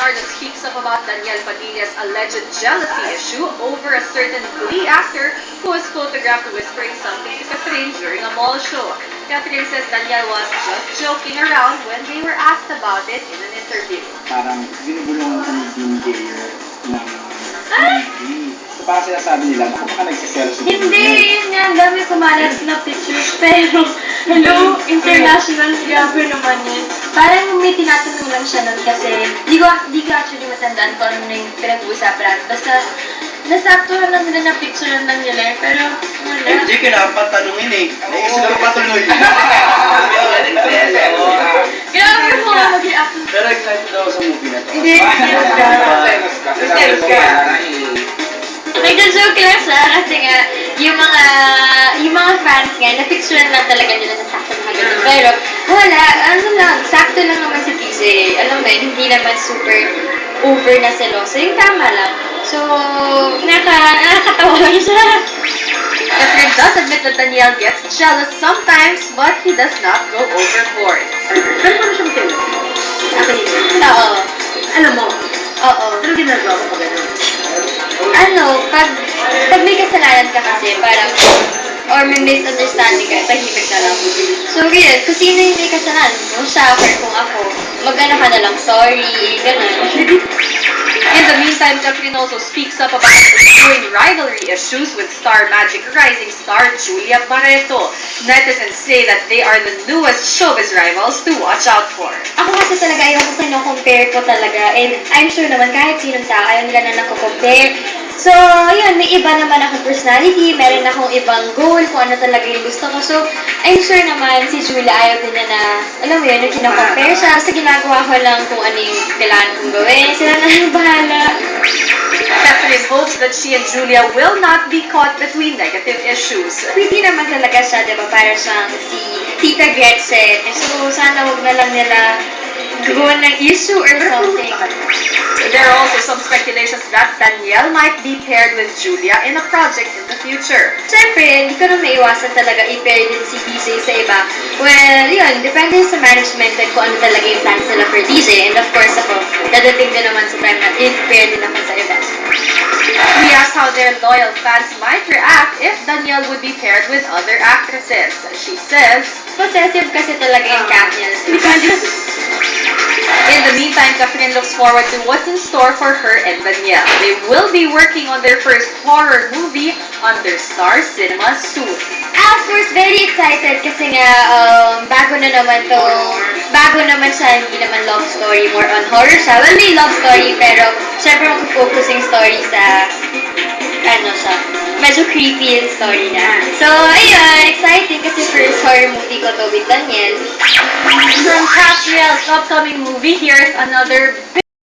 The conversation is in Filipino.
star that speaks up about Daniel Padilla's alleged jealousy issue over a certain Glee actor who was photographed whispering something to Catherine during a mall show. Catherine says Daniel was just joking around when they were asked about it in an interview. Parang binubulungan ka ng Dean Gayer ng Glee. So parang sinasabi nila, baka baka nagsiselos. Hindi, yun nga, ang dami kumalat na pictures, pero, hello, international, grabe naman yun. Parang may tinatanong lang siya nun kasi, di ko actually matandaan kung ano yung pinag-uusapan. Basta, nasaktuhan lang nila na picture lang nila, pero, wala. Hindi kinapatanungin eh. Naisip na patuloy. Grabe mo nga mag-react. Pero excited ako sa movie na to. Hindi, nagda-joke lang siya kasi nga, yung mga fans nga, na-picturean lang talaga nila na sakto na ganun. Pero, wala, ano lang, sakto lang naman si TJ. Alam mo yun, hindi naman super over na seloso. Yung tama lang. So, nakakatawa lang siya. Catherine does admit that Daniel gets jealous sometimes, but he does not go overboard. Pero paano siyang jealous? Ako yun. Oo. Alam mo, Oo. ano ginagawa mo pag gano'n? Ano, pag may kasalanan ka kasi, parang, or may misunderstanding ka, tahimik na lang. So, yun, kung sino yung may kasalanan mo, siya, or kung ako, mag-ano ka na lang, sorry, gano'n. In the meantime, Catherine also speaks up about ensuing rivalry issues with Star Magic Rising star Julia Barreto. Netizens say that they are the newest showbiz rivals to watch out for. Ako kasi talaga, ayoko compare ko talaga. And I'm sure naman, kahit sinong tao, ayaw nila na nako-compare. So, yun, may iba naman akong personality, meron akong ibang goal, kung ano talaga yung gusto ko. So, I'm sure naman si Julia ayaw din niya na, alam mo yun, na kina-compare siya. Basta ginagawa ko lang kung ano yung kailangan kong gawin. Sila na yung bahala. Catherine hopes that she and Julia will not be caught between negative issues. Pretty naman talaga siya, di ba? Para siyang si Tita Gretchen. So, sana huwag na lang nila gawa ng issue or something. There are also some speculations that Danielle might be paired with Julia in a project in the future. Siyempre, hindi ko na maiwasan talaga i-pair din si DJ sa iba. Well, yun, depende sa management at kung ano talaga yung plans nila for DJ. And of course, ako, dadating din naman sa time na i-pair din ako sa iba. We asked how their loyal fans might react if Danielle would be paired with other actresses. She says, Possessive kasi talaga yung Katniss. in the meantime, Catherine looks forward to what's in store for her and Danielle. They will be working on their first horror movie under Star Cinema soon. Of course, very excited kasi nga, bago naman siya, hindi naman love story, more on horror siya. Well, may love story, pero syempre mag-focusing story sa, ano siya, medyo creepy yung story na. So, ayun, exciting kasi first horror movie ko to with Daniel. From Catriel's upcoming movie, here's another